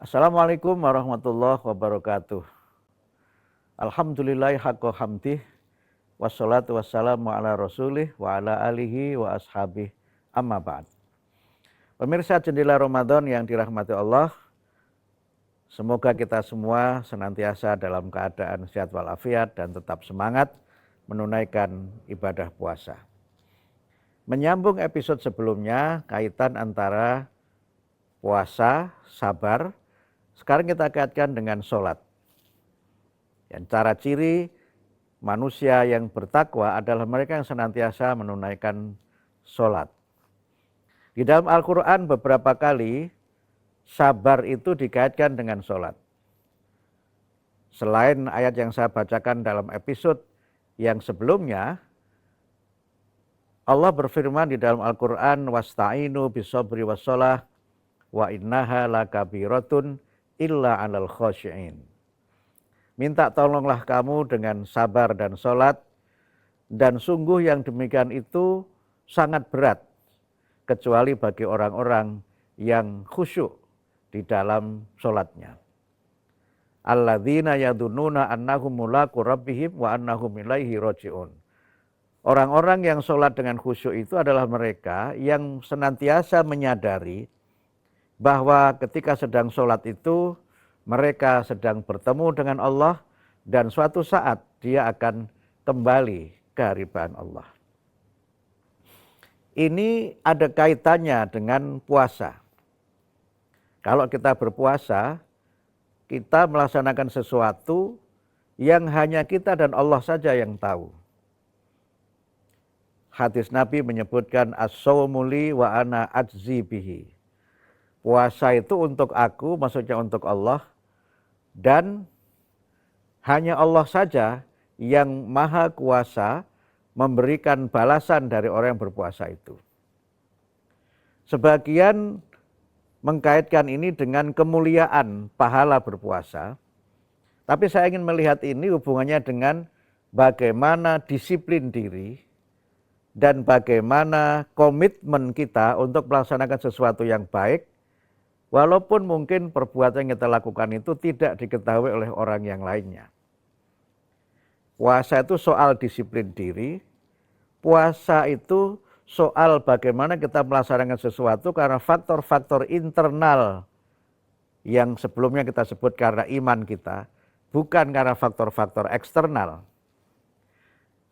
Assalamualaikum warahmatullahi wabarakatuh. Alhamdulillahi haqqa hamdih. Wassalatu wassalamu ala rasulih wa ala alihi wa ashabih amma ba'd. Pemirsa Jendela Ramadan yang dirahmati Allah, semoga kita semua senantiasa dalam keadaan sehat walafiat dan tetap semangat menunaikan ibadah puasa. Menyambung episode sebelumnya, kaitan antara puasa, sabar, sekarang kita kaitkan dengan sholat. Yang cara ciri manusia yang bertakwa adalah mereka yang senantiasa menunaikan sholat. Di dalam Al-Quran beberapa kali sabar itu dikaitkan dengan sholat. Selain ayat yang saya bacakan dalam episode yang sebelumnya, Allah berfirman di dalam Al-Quran, wasta'inu bisobri wassalah wa innaha lakabiratun illa 'alal khasyi'in. Minta tolonglah kamu dengan sabar dan sholat, dan sungguh yang demikian itu sangat berat, kecuali bagi orang-orang yang khusyuk di dalam sholatnya. Alladzina yadununa annahum mulaqu rabbihim wa annahum ilaihi raji'un. Orang-orang yang sholat dengan khusyuk itu adalah mereka yang senantiasa menyadari bahwa ketika sedang sholat itu mereka sedang bertemu dengan Allah dan suatu saat dia akan kembali ke hadapan Allah. Ini ada kaitannya dengan puasa. Kalau kita berpuasa, kita melaksanakan sesuatu yang hanya kita dan Allah saja yang tahu. Hadis Nabi menyebutkan as-shaumu li wa ana ajzi bihi. Puasa itu untuk aku, maksudnya untuk Allah, dan hanya Allah saja yang maha kuasa memberikan balasan dari orang yang berpuasa itu. Sebagian mengkaitkan ini dengan kemuliaan pahala berpuasa, tapi saya ingin melihat ini hubungannya dengan bagaimana disiplin diri dan bagaimana komitmen kita untuk melaksanakan sesuatu yang baik, walaupun mungkin perbuatan yang kita lakukan itu tidak diketahui oleh orang yang lainnya. Puasa itu soal disiplin diri, puasa itu soal bagaimana kita melaksanakan sesuatu karena faktor-faktor internal yang sebelumnya kita sebut karena iman kita, bukan karena faktor-faktor eksternal.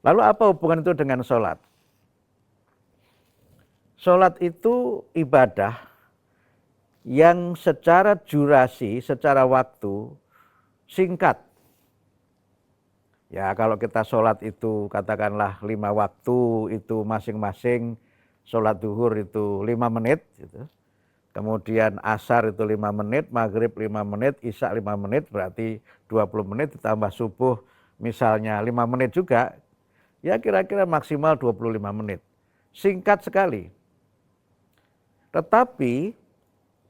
Lalu apa hubungan itu dengan sholat? Sholat itu ibadah yang secara durasi, secara waktu singkat. Ya kalau kita sholat itu katakanlah 5 waktu itu masing-masing, sholat duhur itu 5 menit. Gitu. Kemudian asar itu 5 menit, maghrib 5 menit, isya 5 menit, berarti 20 menit ditambah subuh misalnya 5 menit juga, ya kira-kira maksimal 25 menit. Singkat sekali. Tetapi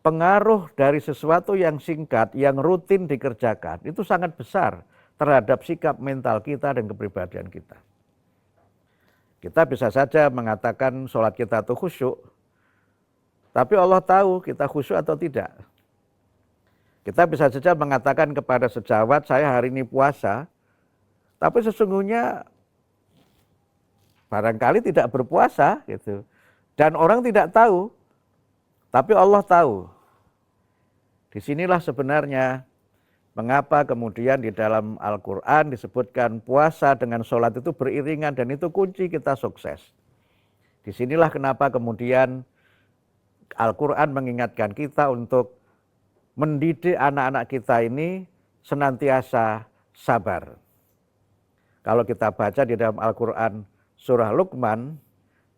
pengaruh dari sesuatu yang singkat, yang rutin dikerjakan, itu sangat besar terhadap sikap mental kita dan kepribadian kita. Kita bisa saja mengatakan sholat kita itu khusyuk, tapi Allah tahu kita khusyuk atau tidak. Kita bisa saja mengatakan kepada sejawat, saya hari ini puasa, tapi sesungguhnya barangkali tidak berpuasa, gitu. Dan orang tidak tahu, tapi Allah tahu. Disinilah sebenarnya mengapa kemudian di dalam Al-Quran disebutkan puasa dengan sholat itu beriringan dan itu kunci kita sukses. Disinilah kenapa kemudian Al-Quran mengingatkan kita untuk mendidik anak-anak kita ini senantiasa sabar. Kalau kita baca di dalam Al-Quran surah Luqman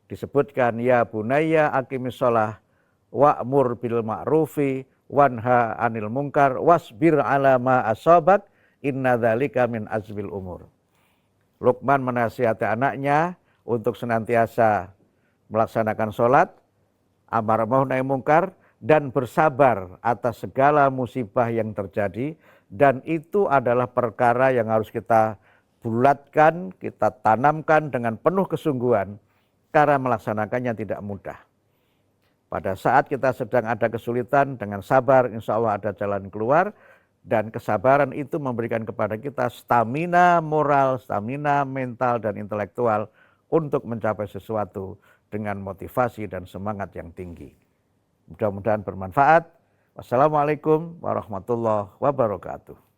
disebutkan ya bunayya aqimis sholah wa'mur bil ma'rufi wanha anil munkar wasbir ala ma asabak inna dzalika min azmil umur. Luqman menasihati anaknya untuk senantiasa melaksanakan sholat, amar ma'ruf nahi munkar, dan bersabar atas segala musibah yang terjadi, dan itu adalah perkara yang harus kita bulatkan, kita tanamkan dengan penuh kesungguhan karena melaksanakannya tidak mudah. Pada saat kita sedang ada kesulitan, dengan sabar insya Allah ada jalan keluar. Dan kesabaran itu memberikan kepada kita stamina moral, stamina mental dan intelektual untuk mencapai sesuatu dengan motivasi dan semangat yang tinggi. Mudah-mudahan bermanfaat. Wassalamualaikum warahmatullahi wabarakatuh.